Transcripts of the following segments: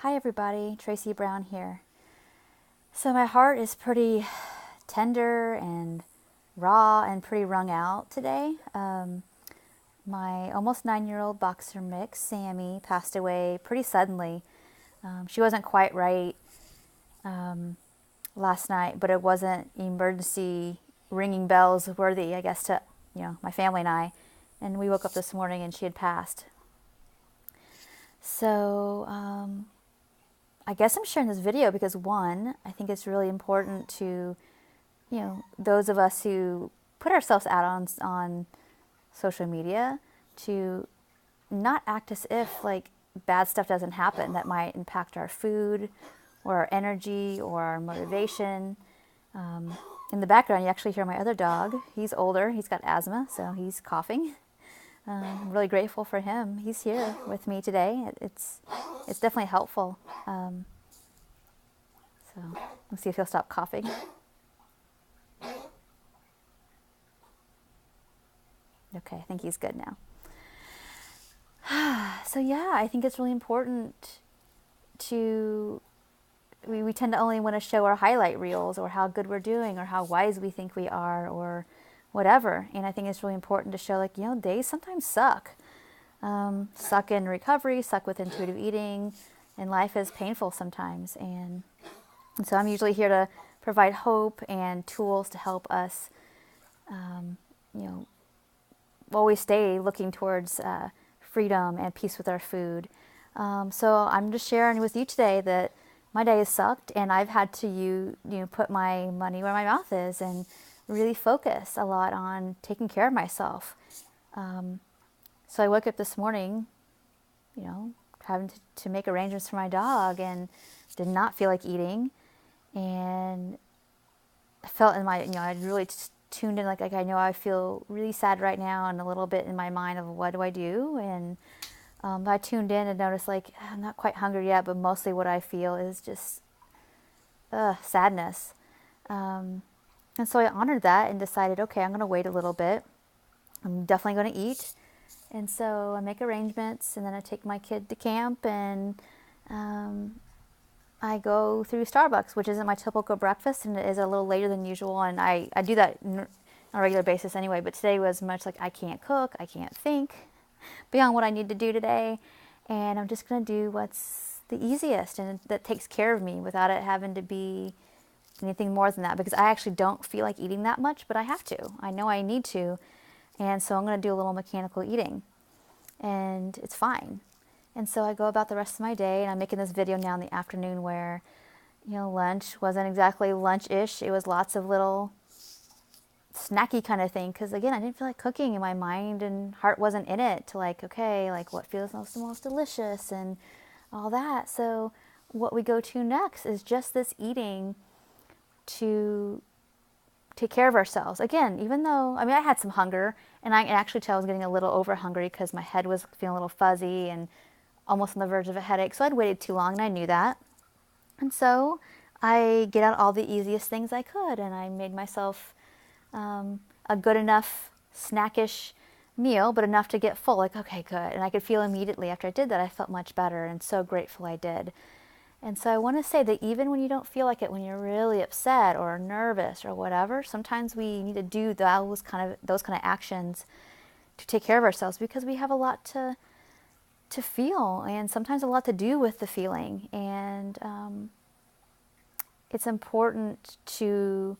Hi everybody, Tracy Brown here. So my heart is pretty tender and raw and pretty wrung out today. My almost 9-year-old boxer mix, Sammy, passed away pretty suddenly. She wasn't quite right last night, but it wasn't emergency ringing bells worthy, I guess, to my family and I. And we woke up this morning and she had passed. So I guess I'm sharing this video because one, I think it's really important to, those of us who put ourselves out on social media to not act as if like bad stuff doesn't happen that might impact our food or our energy or our motivation. In the background, you actually hear my other dog. He's older. He's got asthma, so he's coughing. I'm really grateful for him. He's here with me today. It's definitely helpful. So let's see if he'll stop coughing. Okay, I think he's good now. So yeah, I think it's really important to, we tend to only want to show our highlight reels or how good we're doing or how wise we think we are or whatever. And I think it's really important to show like, days sometimes suck. Suck in recovery, suck with intuitive eating, and life is painful sometimes. And so I'm usually here to provide hope and tools to help us, always stay looking towards freedom and peace with our food. So I'm just sharing with you today that my day has sucked, and I've had to put my money where my mouth is and really focus a lot on taking care of myself. So I woke up this morning, having to make arrangements for my dog and did not feel like eating. And I felt in my, I really tuned in, like I know I feel really sad right now and a little bit in my mind of what do I do? And I tuned in and noticed like I'm not quite hungry yet, but mostly what I feel is just sadness. And so I honored that and decided, okay, I'm going to wait a little bit. I'm definitely going to eat. And so I make arrangements, and then I take my kid to camp, and I go through Starbucks, which isn't my typical breakfast, and it is a little later than usual. And I do that on a regular basis anyway, but today was much like I can't cook, I can't think beyond what I need to do today. And I'm just going to do what's the easiest and that takes care of me without it having to be anything more than that, because I actually don't feel like eating that much, but I have to. I know I need to. And so I'm going to do a little mechanical eating, and it's fine. And so I go about the rest of my day, and I'm making this video now in the afternoon where, lunch wasn't exactly lunch-ish. It was lots of little snacky kind of thing, because again, I didn't feel like cooking, and my mind and heart wasn't in it to like, okay, like what feels most delicious and all that. So what we go to next is just this eating to take care of ourselves. Again, even though, I had some hunger, and I can actually tell I was getting a little over hungry because my head was feeling a little fuzzy and almost on the verge of a headache. So I'd waited too long, and I knew that. And so I get out all the easiest things I could, and I made myself a good enough snackish meal, but enough to get full. Like, okay, good. And I could feel immediately after I did that, I felt much better, and so grateful I did. And so I want to say that even when you don't feel like it, when you're really upset or nervous or whatever, sometimes we need to do those kind of actions to take care of ourselves, because we have a lot to feel, and sometimes a lot to do with the feeling. And it's important to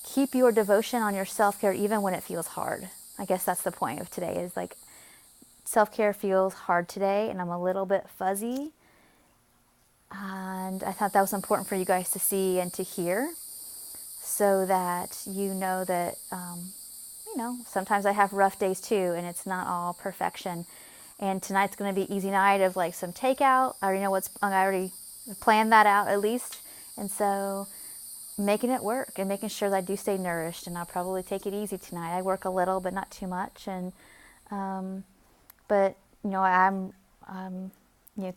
keep your devotion on your self-care even when it feels hard. I guess that's the point of today, is like self-care feels hard today, and I'm a little bit fuzzy. And I thought that was important for you guys to see and to hear, so that you know that, sometimes I have rough days too, and it's not all perfection. And tonight's going to be easy night of like some takeout. I already planned that out at least. And so making it work and making sure that I do stay nourished, and I'll probably take it easy tonight. I work a little, but not too much. And, but I'm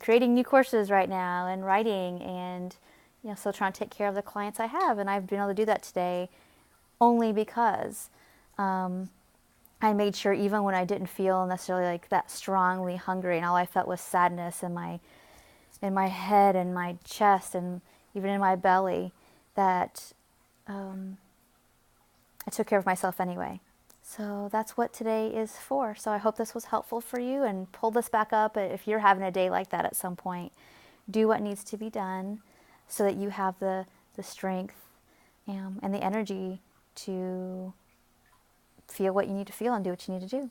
creating new courses right now and writing, and, still trying to take care of the clients I have. And I've been able to do that today only because I made sure even when I didn't feel necessarily like that strongly hungry and all I felt was sadness in my head and my chest and even in my belly, that I took care of myself anyway. So that's what today is for. So I hope this was helpful for you, and pull this back up if you're having a day like that at some point. Do what needs to be done so that you have the strength and the energy to feel what you need to feel and do what you need to do.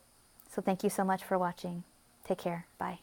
So thank you so much for watching. Take care. Bye.